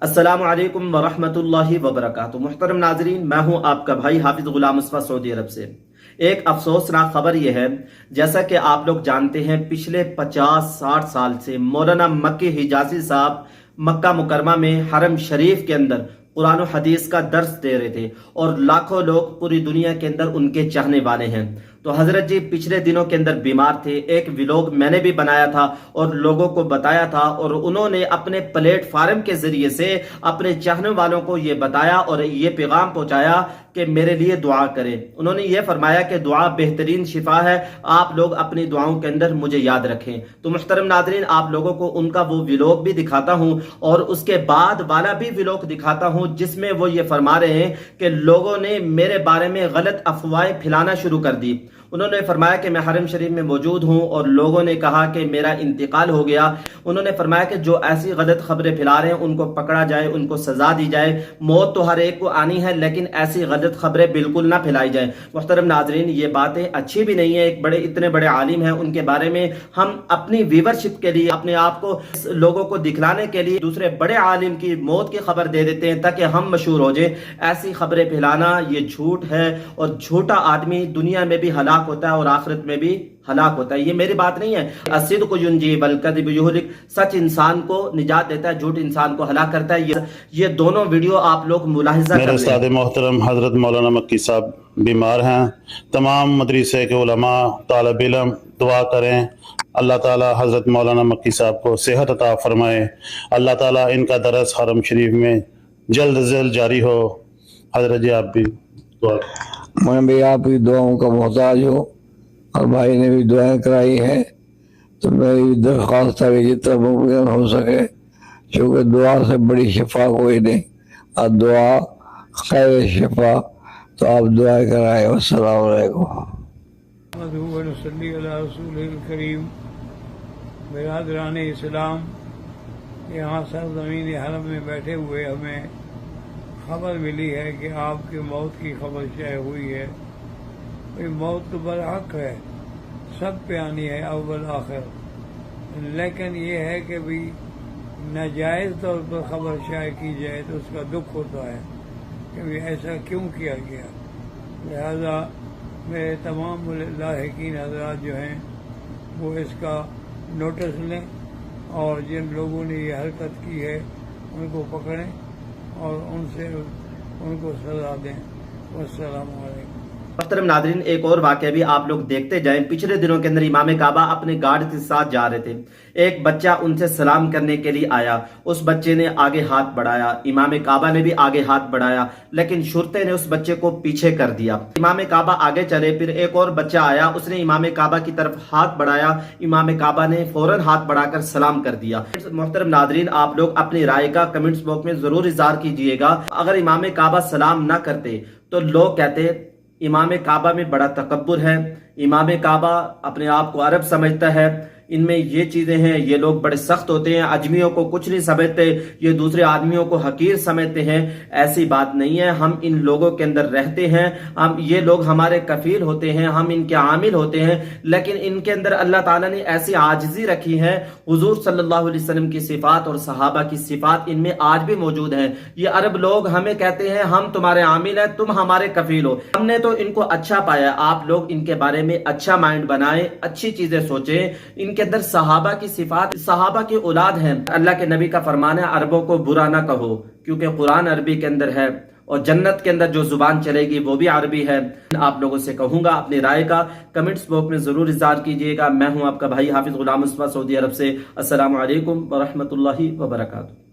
अस्सलामु अलैकुम वरहमतुल्लाहि वबरकातुहू। मुहतरम नाजरीन, मैं हूं आपका भाई हाफिज गुलाम मुस्तफा सऊदी अरब से। एक अफसोसनाक खबर यह है, जैसा कि आप लोग जानते हैं, पिछले 50-60 साल से मौलाना मक्की हिजाजी साहब मक्का मुकरमा में हरम शरीफ के अंदर कुरान और हदीस का दर्स दे रहे थे और लाखों लोग पूरी दुनिया के अंदर उनके चाहने वाले हैं। तो हजरत जी पिछले दिनों के अंदर बीमार थे। एक व्लॉग मैंने भी बनाया था और लोगों को बताया था, और उन्होंने अपने प्लेटफार्म के जरिए से अपने चाहने वालों को ये बताया और ये पैगाम पहुंचाया कि मेरे लिए दुआ करें। उन्होंने ये फरमाया कि दुआ बेहतरीन शिफा है, आप लोग अपनी दुआओं के अंदर मुझे याद रखें। तो मुहतरम नाज़रीन, आप लोगों को उनका वो व्लॉग भी दिखाता हूं और उसके बाद वाला भी व्लॉग दिखाता हूं जिसमें वो ये फरमा रहे हैं कि लोगों ने मेरे बारे में गलत अफवाहें फैलाना शुरू कर दी। उन्होंने फरमाया कि मैं हरम शरीफ में मौजूद हूं और लोगों ने कहा कि मेरा इंतकाल हो गया। उन्होंने फरमाया कि जो ऐसी गलत खबरें फैला रहे हैं उनको पकड़ा जाए, उनको सजा दी जाए। मौत तो हर एक को आनी है, लेकिन ऐसी गलत खबरें बिल्कुल ना फैलाई जाए। मुहतरम नाजरीन, ये बातें अच्छी भी नहीं है। एक इतने बड़े आलिम हैं, उनके बारे में हम अपनी व्यूवरशिप के लिए, अपने आप को लोगों को दिखलाने के लिए दूसरे बड़े आलिम की मौत की खबर दे देते हैं ताकि हम मशहूर हो जाए। ऐसी खबरें फैलाना ये झूठ है, और झूठा आदमी दुनिया में भी हलाक होता है और आखिरत में भी हलाक होता है। ये मेरी बात नहीं है। अस्सिद्क़ु युंजी वल कज़्ब युहलिक, सच इंसान को निजात देता है, झूठ इंसान को हलाक करता है। ये दोनों वीडियो आप लोग मुलाहिजा करें। मेरे उस्ताद मोहतरम हजरत मौलाना मक्की साहब बीमार हैं। तमाम मदरसे के उलमा, तालिब इल्म दुआ करें, अल्लाह ताला हजरत मौलाना मक्की साहब को सेहत अता फरमाए। अल्लाह ताला इनका दरस हरम शरीफ में जल्द से जल्द जारी हो। हजरत जी आप भी दुआ। मैं भी आपकी दुआओं का मोहताज हूँ और भाई ने भी दुआएं कराई हैं, तो मेरी दरख्वास्त है कि जितना मुमकिन हो सके, चूँकि दुआ से बड़ी शिफा कोई नहीं, और दुआ खैर शिफा, तो आप दुआएं कराएं। अस्सलामु अलैकुम। करीम बिरादरान इस्लाम, यहाँ सरज़मीन हरम में बैठे हुए हमें खबर मिली है कि आपकी मौत की खबर शाये हुई है। भाई मौत तो बरहक है, सब पे आनी है अव्वल आखिर, लेकिन ये है कि भाई नाजायज़ तौर पर खबर शाये की जाए तो उसका दुख होता है कि भाई ऐसा क्यों किया गया। लिहाजा मेरे तमाम लाहिकीन हज़रात जो हैं वो इसका नोटिस लें और जिन लोगों ने ये हरकत की है उनको पकड़ें और उनको सजा दें। वस्सलामु अलैकुम। मुहतरम नाज़रीन, एक और वाक़या भी आप लोग देखते जाएं। पिछले दिनों के अंदर इमाम काबा अपने गार्ड के साथ जा रहे थे। एक बच्चा उनसे सलाम करने के लिए आया। उस बच्चे ने आगे हाथ बढ़ाया, इमाम काबा ने भी आगे हाथ बढ़ाया, लेकिन शुरते ने उस बच्चे को पीछे कर दिया। इमाम काबा आगे चले, फिर एक और बच्चा आया, उसने इमाम काबा की तरफ हाथ बढ़ाया। इमाम काबा ने फौरन हाथ बढ़ाकर सलाम कर दिया। मुहतरम नाज़रीन, आप लोग अपनी राय का कमेंट्स बॉक्स में जरूर इज़हार कीजिएगा। अगर इमाम काबा सलाम ना करते तो लोग कहते इमाम काबा में बड़ा तकब्बुर है, इमाम काबा अपने आप को अरब समझता है, इनमें ये चीजें हैं, ये लोग बड़े सख्त होते हैं, अजमियों को कुछ नहीं समझते, ये दूसरे आदमियों को हकीर समझते हैं। ऐसी बात नहीं है। हम इन लोगों के अंदर रहते हैं, हम ये लोग हमारे कफील होते हैं, हम इनके आमिल होते हैं, लेकिन इनके अंदर अल्लाह ताला ने ऐसी आजिज़ी रखी है। हुजूर सल्लल्लाहु अलैहि वसल्लम की सिफात और सहाबा की सिफात इनमें आज भी मौजूद है। ये अरब लोग हमें कहते हैं हम तुम्हारे आमिल हैं, तुम हमारे कफील हो। हमने तो इनको अच्छा पाया। आप लोग इनके बारे में अच्छा माइंड बनाएं, अच्छी चीजें सोचें। इनके अंदर सहाबा की सिफात, सहाबा की औलाद हैं। अल्लाह के नबी का फरमान है, अरबों को बुरा ना कहो, क्योंकि कुरान अरबी के अंदर है और जन्नत के अंदर जो जुबान चलेगी वो भी अरबी है। आप लोगों से कहूंगा अपनी राय का कमेंट्स बॉक्स में जरूर इज़हार कीजिएगा। मैं हूं आपका भाई हाफिज गुलाम मुस्तफा सऊदी अरब से। अस्सलामु अलैकुम व रहमतुल्लाहि व बरकातुहू।